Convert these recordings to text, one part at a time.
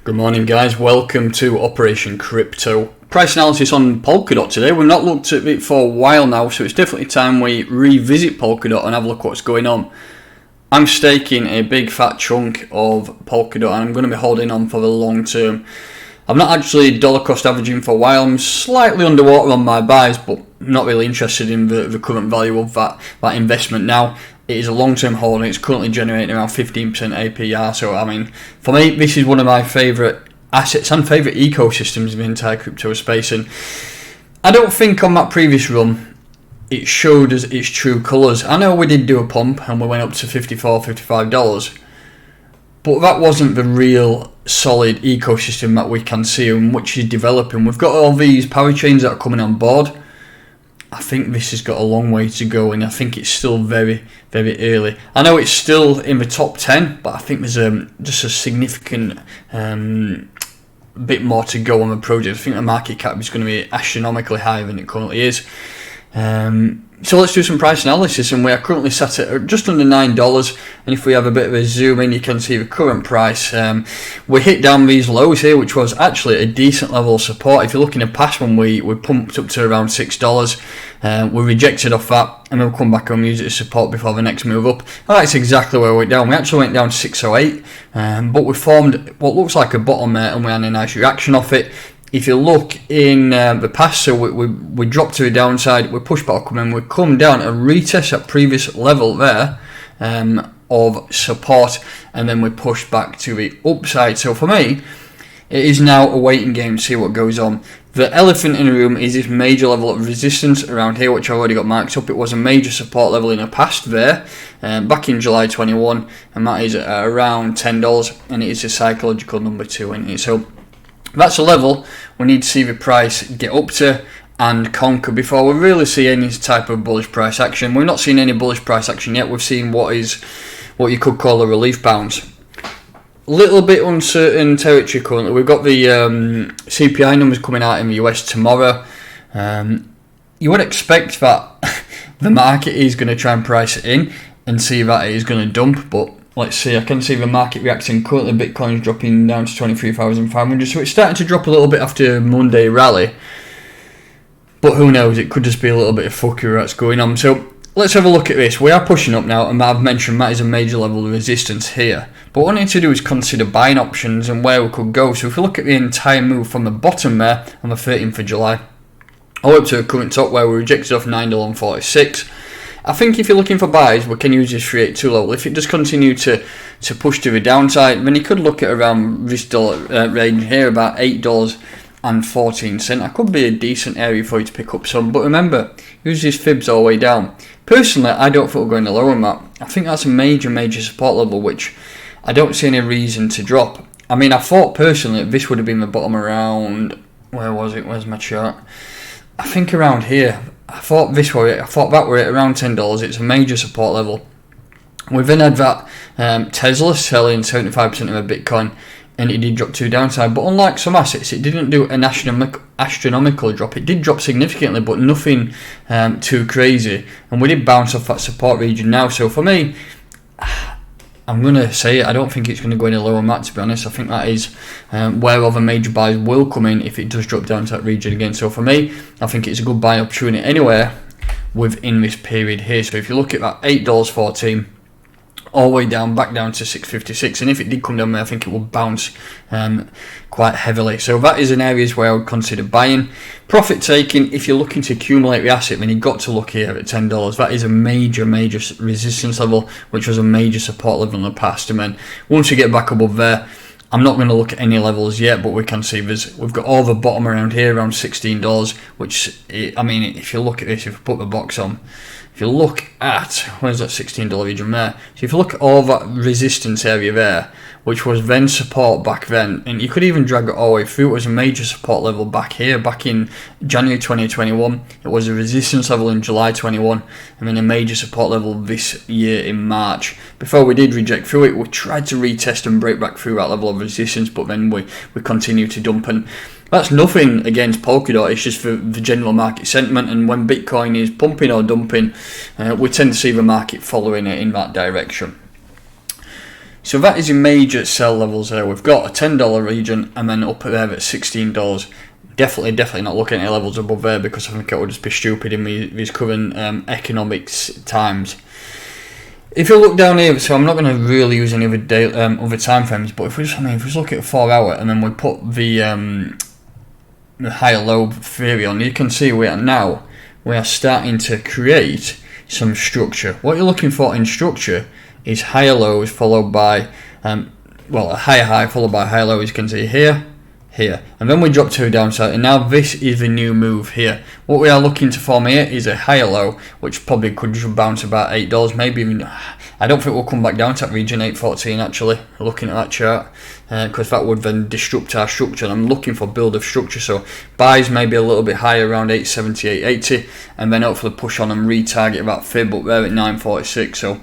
Good morning, guys. Welcome to Operation Crypto. Price analysis on Polkadot today. We've not looked at it for a while now, so it's definitely time we revisit Polkadot and have a look what's going on. I'm staking a big fat chunk of Polkadot and I'm going to be holding on for the long term. I've not actually dollar cost averaging for a while. I'm slightly underwater on my buys, but not really interested in the current value of that investment now. It is a long-term hold and it's currently generating around 15% APR. So, I mean, for me, this is one of my favourite assets and favourite ecosystems in the entire crypto space. And I don't think on that previous run, it showed us its true colours. I know we did do a pump and we went up to $54, $55. But that wasn't the real solid ecosystem that we can see and which is developing. We've got all these power chains that are coming on board. I think this has got a long way to go and I think it's still very, very early. I know it's still in the top 10, but I think there's just a significant bit more to go on the project. I think the market cap is going to be astronomically higher than it currently is. So let's do some price analysis, and we are currently sat at just under $9, and if we have a bit of a zoom in, you can see the current price. We hit down these lows here, which was actually a decent level of support. If you're looking at past one, we pumped up to around $6. We rejected off that, and then we'll come back and use it as support before the next move up. And that's exactly where we went down. We actually went down to 608, but we formed what looks like a bottom there, and we had a nice reaction off it. If you look in the past, so we dropped to the downside, we pushed back and then we come down and retest that previous level there of support, and then we pushed back to the upside. So for me, it is now a waiting game to see what goes on. The elephant in the room is this major level of resistance around here, which I've already got marked up. It was a major support level in the past there, back in July 21, and that is at around $10, and it is a psychological number 2 in it. So that's a level we need to see the price get up to and conquer before we really see any type of bullish price action. We've not seen any bullish price action yet. We've seen what you could call a relief bounce. Little bit uncertain territory currently. We've got the CPI numbers coming out in the US tomorrow. You would expect that the market is going to try and price it in and see that it is going to dump, but let's see. I can see the market reacting. Currently, Bitcoin's dropping down to 23,500. So it's starting to drop a little bit after Monday rally. But who knows? It could just be a little bit of fuckery that's going on. So let's have a look at this. We are pushing up now, and I've mentioned that is a major level of resistance here. But what I need to do is consider buying options and where we could go. So if we look at the entire move from the bottom there on the 13th of July, all up to the current top where we rejected off $9.46. I think if you're looking for buys, we can use this 382 level. If it does continue to push to the downside, then you could look at around this dollar range here, about $8.14. That could be a decent area for you to pick up some. But remember, use these fibs all the way down. Personally, I don't think we're going to lower than that. I think that's a major support level, which I don't see any reason to drop. I mean, I thought personally this would have been the bottom around, where was it? Where's my chart? I think around here. I thought that were at around $10. It's a major support level. We've then had that Tesla selling 75% of their Bitcoin, and it did drop to downside. But unlike some assets, it didn't do an astronomical drop. It did drop significantly, but nothing too crazy. And we did bounce off that support region now. So for me, I'm going to say I don't think it's going to go any lower than that, to be honest. I think that is where other major buys will come in if it does drop down to that region again. So for me, I think it's a good buying opportunity anywhere within this period here. So if you look at that $8.14 all the way down, back down to $6.56, and if it did come down there, I think it will bounce quite heavily. So that is an area where I would consider buying. Profit taking, if you're looking to accumulate the asset, then you've got to look here at $10. That is a major resistance level, which was a major support level in the past. And then once you get back above there, I'm not going to look at any levels yet, but we can see we've got all the bottom around here, around $16, which, I mean, if you look at this, if you put the box on, if you look at, where's that $16 region there? So if you look at all that resistance area there, which was then support back then, and you could even drag it all the way through, it was a major support level back here, back in January 2021. It was a resistance level in July 21, and then a major support level this year in March. Before we did reject through it, we tried to retest and break back through that level of resistance, but then we continued to dump. And that's nothing against Polkadot, it's just for the general market sentiment, and when Bitcoin is pumping or dumping, we tend to see the market following it in that direction. So that is your major sell levels there. We've got a $10 region and then up there at $16. Definitely not looking at any levels above there, because I think it would just be stupid in these current economics times. If you look down here, so I'm not going to really use any other time frames, but if we just look at 4 hour and then we put the higher low theory on, you can see we are starting to create some structure. What you're looking for in structure is higher lows followed by a higher high followed by higher low, as you can see here, and then we drop to a downside, and now this is the new move here. What we are looking to form here is a higher low, which probably could just bounce about $8, maybe even. I don't think we'll come back down to that region 814 actually, looking at that chart, because that would then disrupt our structure, and I'm looking for build of structure, so buys maybe a little bit higher around 870, 880, and then hopefully push on and retarget that fib up there at 946. So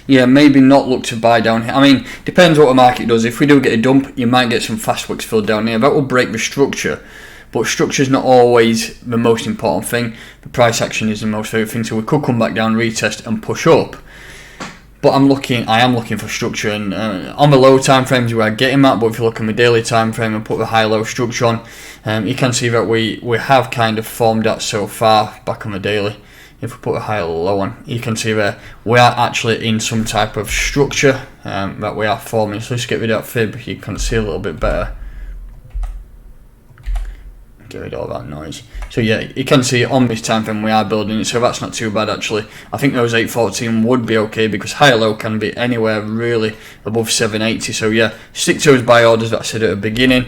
yeah, maybe not look to buy down here. I mean, depends what the market does. If we do get a dump, you might get some fast wicks filled down here. That will break the structure, but structure is not always the most important thing. The price action is the most favorite thing, so we could come back down, retest and push up. But I am looking for structure, and on the low time frames we are getting that, but if you look at the daily time frame and put the high low structure on, you can see that we have kind of formed that so far back on the daily. If we put a high low on, you can see there we are actually in some type of structure that we are forming. So let's get rid of that fib, you can see a little bit better. Get rid of all that noise. So yeah, you can see on this time frame we are building it, so that's not too bad actually. I think those 814 would be okay, because higher low can be anywhere really above 780. So yeah, stick to those buy orders that I said at the beginning.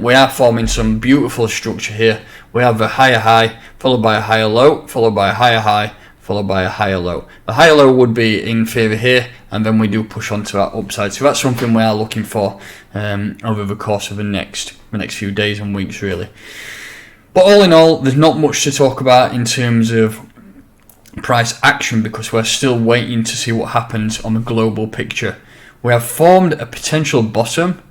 We are forming some beautiful structure here. We have a higher high followed by a higher low, followed by a higher high, followed by a higher low. The higher low would be in favour here, and then we do push on to that upside. So that's something we are looking for over the course of the next few days and weeks really. But all in all, there's not much to talk about in terms of price action, because we're still waiting to see what happens on the global picture. We have formed a potential bottom.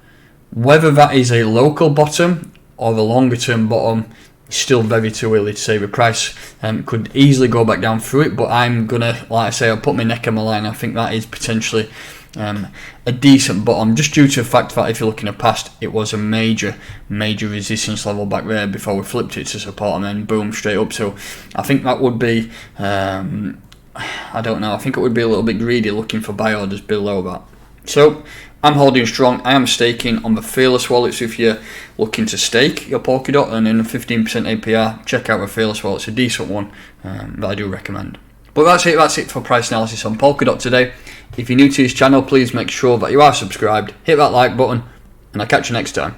Whether that is a local bottom or the longer term bottom, it's still very too early to say. The price could easily go back down through it, but I'm gonna, like I say, I'll put my neck on the line. I think that is potentially a decent bottom, just due to the fact that if you're looking at past, it was a major resistance level back there before we flipped it to support and then boom, straight up. So I think that would be I don't know, I think it would be a little bit greedy looking for buy orders below that. So I'm holding strong. I am staking on the Fearless wallet, so if you're looking to stake your Polkadot and in a 15% APR, check out the Fearless wallet. It's a decent one that I do recommend. But that's it for price analysis on Polkadot today. If you're new to this channel, please make sure that you are subscribed, hit that like button, and I'll catch you next time.